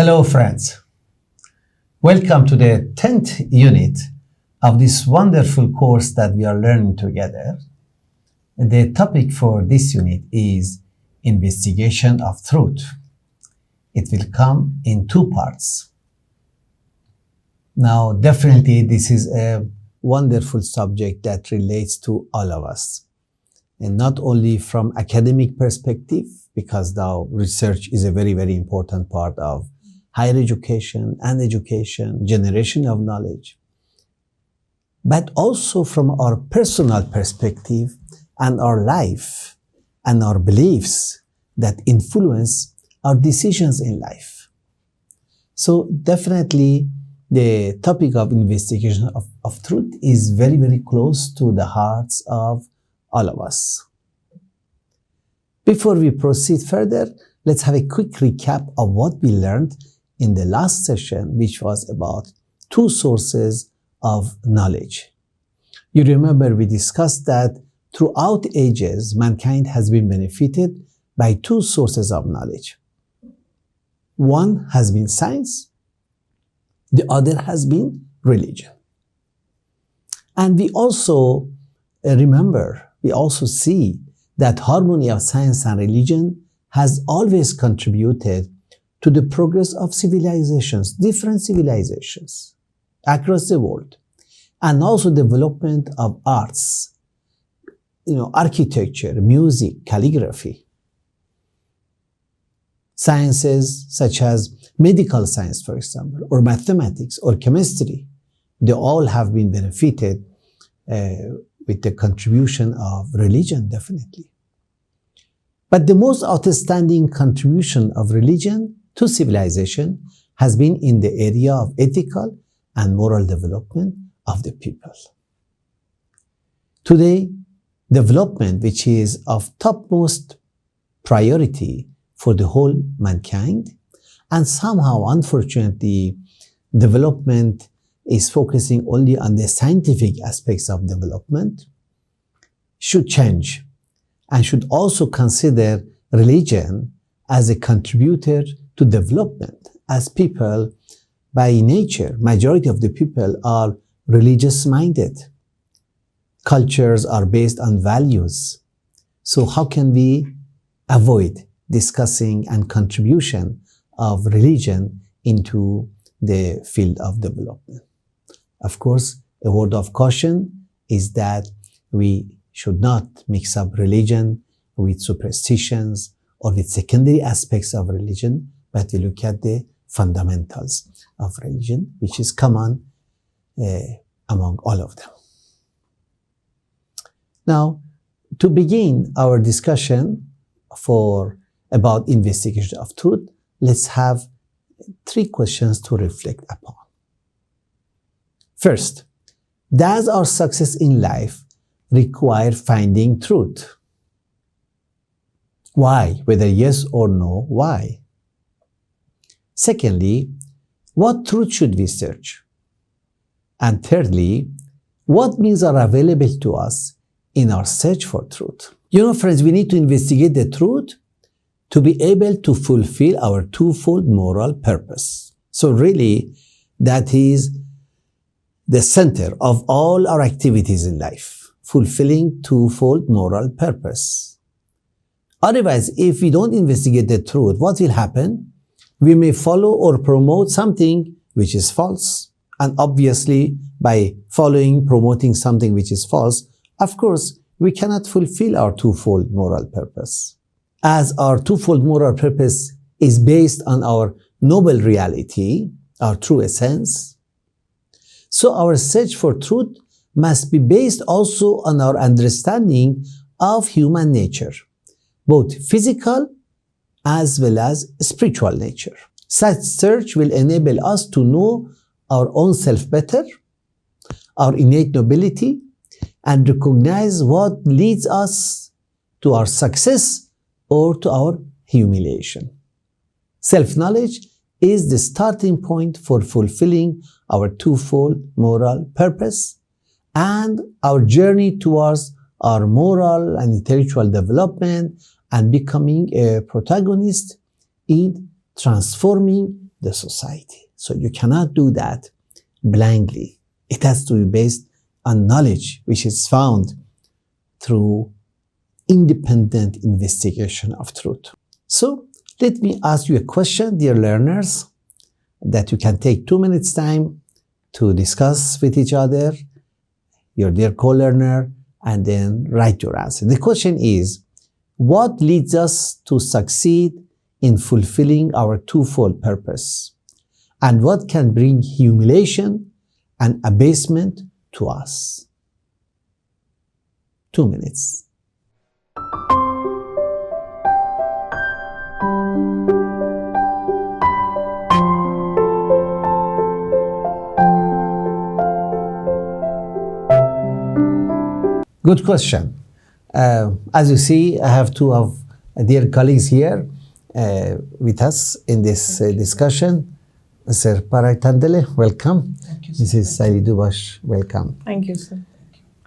Hello friends, welcome to the 10th unit of this wonderful course that we are learning together. The topic for this unit is investigation of truth. It will come in two parts. Now definitely this is a wonderful subject that relates to all of us, and not only from academic perspective, because now research is a very important part of higher education and education, generation of knowledge, but also from our personal perspective and our life and our beliefs that influence our decisions in life. So definitely the topic of investigation of truth is very close to the hearts of all of us. Before we proceed further, let's have a quick recap of what we learned in the last session, which was about two sources of knowledge. You remember we discussed that throughout ages, mankind has been benefited by two sources of knowledge. One has been science, the other has been religion. And we also we also see that harmony of science and religion has always contributed to the progress of civilizations, different civilizations across the world, and also development of arts, architecture, music, calligraphy. Sciences such as medical science, for example, or mathematics or chemistry, they all have been benefited with the contribution of religion, definitely. But the most outstanding contribution of religion to civilization has been in the area of ethical and moral development of the people. Today, development, which is of topmost priority for the whole mankind, and somehow, unfortunately, development is focusing only on the scientific aspects of development, should change and should also consider religion as a contributor to development, as people by nature, majority of the people are religious minded. Cultures are based on values. So how can we avoid discussing and contribution of religion into the field of development? Of course, a word of caution is that we should not mix up religion with superstitions or with secondary aspects of religion, but we look at the fundamentals of religion, which is common among all of them. Now, to begin our discussion about investigation of truth, let's have three questions to reflect upon. First, does our success in life require finding truth? Why? Whether yes or no, why? Secondly, what truth should we search? And thirdly, what means are available to us in our search for truth? Friends, we need to investigate the truth to be able to fulfill our twofold moral purpose. So really, that is the center of all our activities in life, fulfilling twofold moral purpose. Otherwise, if we don't investigate the truth, what will happen? We may follow or promote something which is false. And obviously, by promoting something which is false, of course, we cannot fulfill our twofold moral purpose. As our twofold moral purpose is based on our noble reality, our true essence, so our search for truth must be based also on our understanding of human nature, both physical as well as spiritual nature. Such search will enable us to know our own self better, our innate nobility, and recognize what leads us to our success or to our humiliation. Self-knowledge is the starting point for fulfilling our twofold moral purpose and our journey towards our moral and intellectual development and becoming a protagonist in transforming the society. So you cannot do that blindly. It has to be based on knowledge, which is found through independent investigation of truth. So let me ask you a question, dear learners, that you can take 2 minutes time to discuss with each other, your dear co-learner, and then write your answer. The question is, what leads us to succeed in fulfilling our twofold purpose? And what can bring humiliation and abasement to us? 2 minutes. Good question. As you see, I have two of dear colleagues here with us in this discussion. Mr. Parag Tandale, welcome. Thank you, sir. Mrs. Sally Dubash, welcome. Thank you, sir.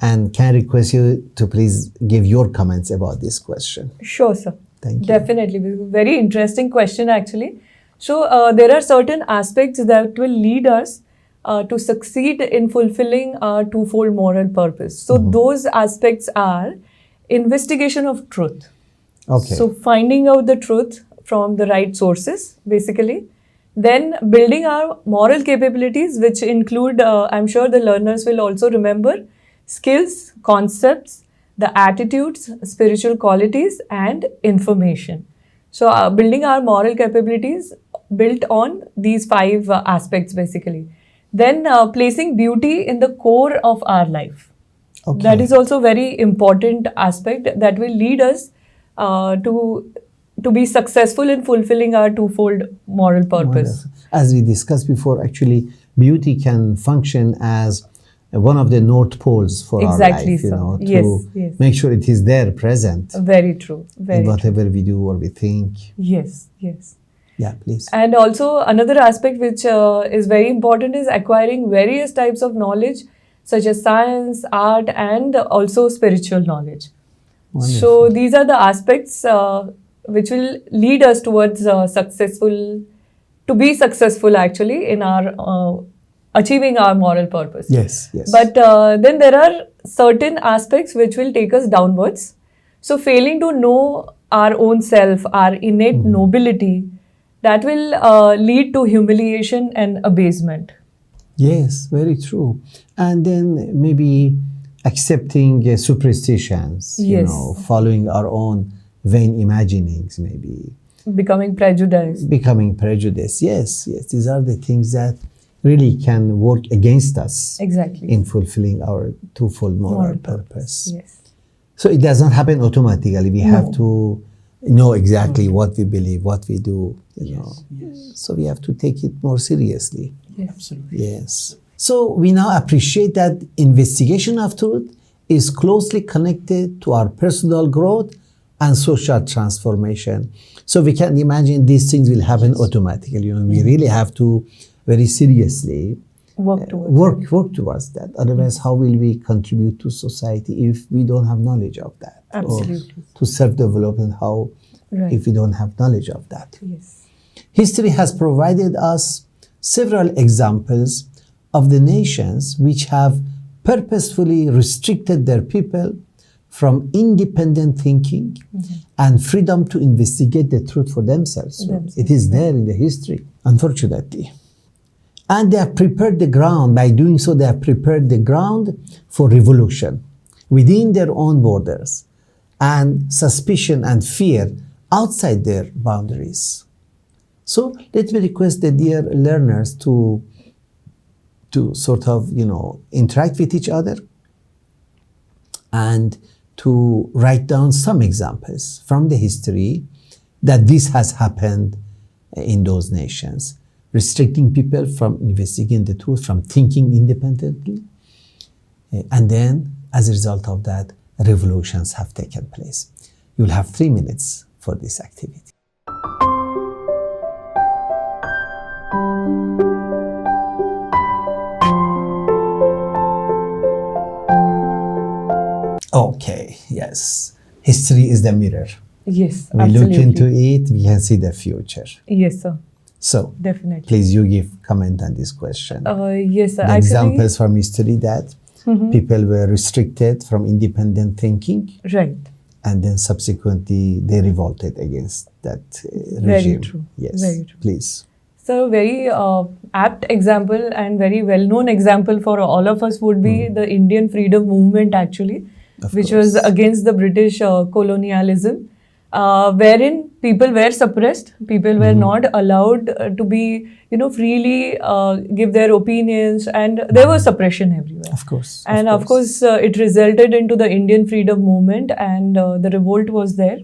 And can I request you to please give your comments about this question? Sure, sir. Thank you. Definitely. Very interesting question, actually. So, there are certain aspects that will lead us to succeed in fulfilling our twofold moral purpose. So, those aspects are investigation of truth. Okay. So, finding out the truth from the right sources, basically. Then, building our moral capabilities, which include, I'm sure the learners will also remember, skills, concepts, the attitudes, spiritual qualities, and information. So, building our moral capabilities built on these 5 aspects, basically. Then, placing beauty in the core of our life. Okay. That is also very important aspect that will lead us to be successful in fulfilling our twofold moral purpose. As we discussed before, actually, beauty can function as one of the north poles for Exactly, our life, sir. to Yes. make sure it is there present Very true. Very in true. whatever we do or we think. Yes, yes. Yeah, please. And also another aspect which is very important is acquiring various types of knowledge such as science, art, and also spiritual knowledge. Wonderful. So these are the aspects which will lead us towards to be successful actually in our achieving our moral purpose. Yes, yes. But then there are certain aspects which will take us downwards. So failing to know our own self, our innate nobility, that will lead to humiliation and abasement. Yes, very true. And then maybe accepting superstitions, Yes. following our own vain imaginings, maybe Becoming prejudiced. becoming prejudiced. Yes, yes. These are the things that really can work against us Exactly. in fulfilling our twofold moral Moral purpose. Yes. So it does not happen automatically. We have No. to know exactly what we believe, what we do, know. Yes. So we have to take it more seriously. Yes. Absolutely. Yes. So we now appreciate that investigation of truth is closely connected to our personal growth and social transformation. So we can imagine these things will happen automatically. We really have to very seriously Work towards work towards that. Otherwise, how will we contribute to society if we don't have knowledge of that? Absolutely. Or to self-development, how Right. if we don't have knowledge of that? Yes. History has provided us several examples of the nations which have purposefully restricted their people from independent thinking and freedom to investigate the truth for themselves. Themselves, It is there in the history, unfortunately. And they have prepared the ground. By doing so, they have prepared the ground for revolution within their own borders and suspicion and fear outside their boundaries. So let me request the dear learners to sort of, interact with each other and to write down some examples from the history that this has happened in those nations, restricting people from investigating the truth, from thinking independently. And then, as a result of that, revolutions have taken place. You'll have 3 minutes for this activity. Okay, yes. History is the mirror. Yes. We absolutely. look into it, we can see the future. Yes, sir. So, Definitely. please, you give comment on this question. Yes, sir. The Actually, examples from history that people were restricted from independent thinking, right. and then subsequently they revolted against that Very regime. true. Yes, Very true. please. So, very apt example and very well-known example for all of us would be the Indian freedom movement, actually, Of which was course. against the British colonialism, wherein people were suppressed, people were not allowed to be, freely give their opinions, and there was suppression everywhere. Of course. And of course, it resulted into the Indian freedom movement, and the revolt was there.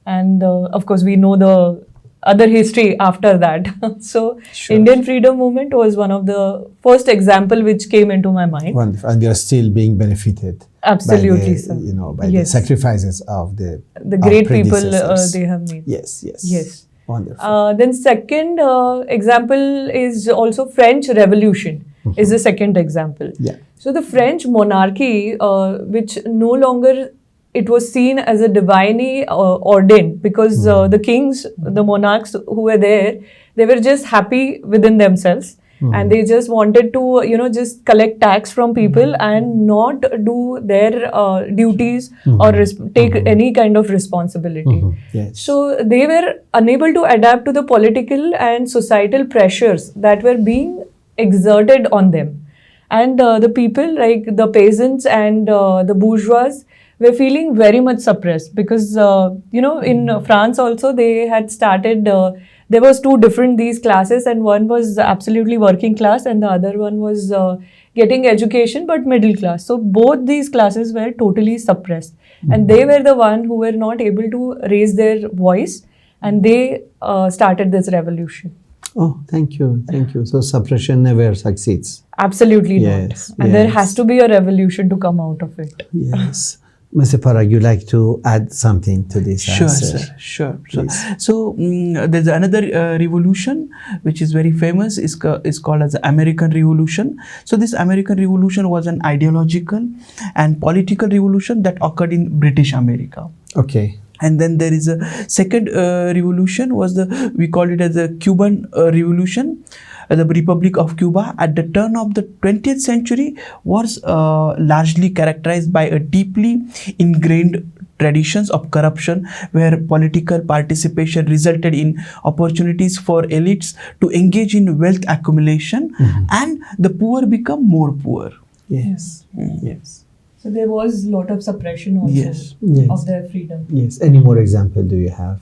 And of course, we know the other history after that. So, Sure. Indian freedom movement was one of the first example which came into my mind. Wonderful. And they are still being benefited. Absolutely, by the, sir. by the Yes. sacrifices of the The our great people predecessors. they have made. Yes, yes. Yes. Wonderful. Then second example is also French Revolution is the second example. Yeah. So the French monarchy, which no longer it was seen as a divinely ordained, because the kings, the monarchs who were there, they were just happy within themselves. And they just wanted to, just collect tax from people and not do their duties or take any kind of responsibility. Yes. So they were unable to adapt to the political and societal pressures that were being exerted on them. And the people, like the peasants and the bourgeois, were feeling very much suppressed because, in France also they had started, there was two different these classes, and one was absolutely working class and the other one was getting education but middle class. So both these classes were totally suppressed, and they were the one who were not able to raise their voice, and they started this revolution. Oh, thank you. Thank you. So suppression never succeeds. Absolutely Yes, not. And there yes. has to be a revolution to come out of it. Yes. Mr. Parag, you like to add something to this Sure, answer? sir. Sure. Please. So there's another revolution which is very famous. Is called as the American Revolution. So this American Revolution was an ideological and political revolution that occurred in British America. Okay. And then there is a second revolution was we call it as the Cuban Revolution. The Republic of Cuba at the turn of the 20th century was largely characterized by a deeply ingrained traditions of corruption, where political participation resulted in opportunities for elites to engage in wealth accumulation, and the poor become more poor. Yes. Yes. So there was a lot of suppression also Yes. Yes. of their freedom. Yes. Any more example do you have?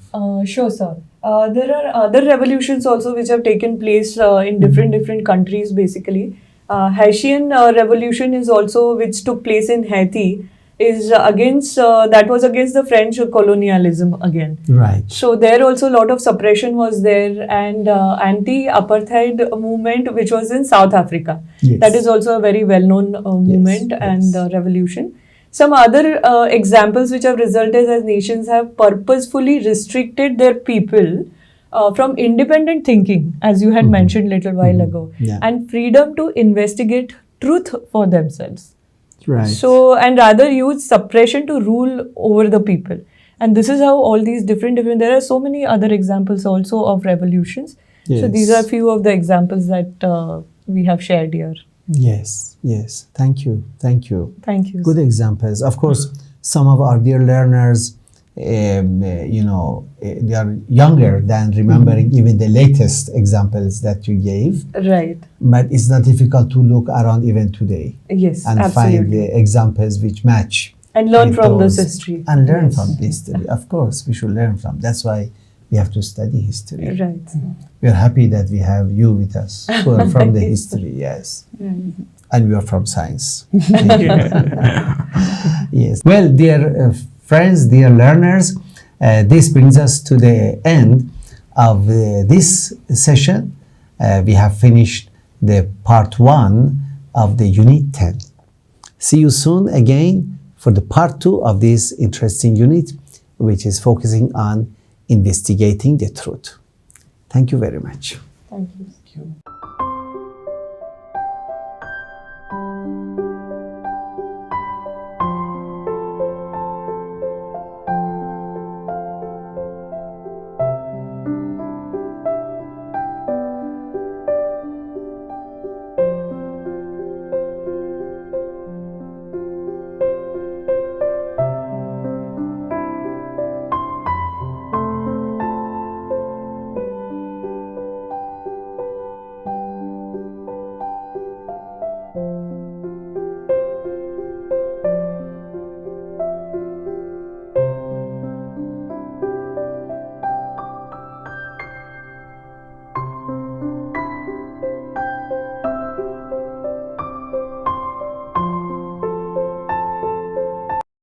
Sure, sir. There are other revolutions also which have taken place in different countries. Basically, Haitian revolution is also which took place in Haiti is against that was against the French colonialism again. Right. So there also a lot of suppression was there, and anti-apartheid movement which was in South Africa. Yes. That is also a very well-known movement and revolution. Some other examples which have resulted as nations have purposefully restricted their people from independent thinking, as you had mentioned little while ago, Yeah. and freedom to investigate truth for themselves. Right. So, and rather use suppression to rule over the people. And this is how all these different, there are so many other examples also of revolutions. So Yes. these are few of the examples that we have shared here. Yes. Yes. Thank you. Thank you. Thank you. Good examples. Of course, some of our dear learners, they are younger than remembering even the latest examples that you gave. Right. But it's not difficult to look around even today Yes, and find absolutely. the examples which match. And learn with from those. this history. And learn Yes. from the history. Of course, we should learn from. That's why we have to study history. Right. We are happy that we have you with us who are from the history. Yes. And we are from science. Yes. Well, dear friends, dear learners, this brings us to the end of this session. We have finished the part 1 of the unit 10. See you soon again for the part 2 of this interesting unit, which is focusing on investigating the truth. Thank you very much. Thank you. Thank you.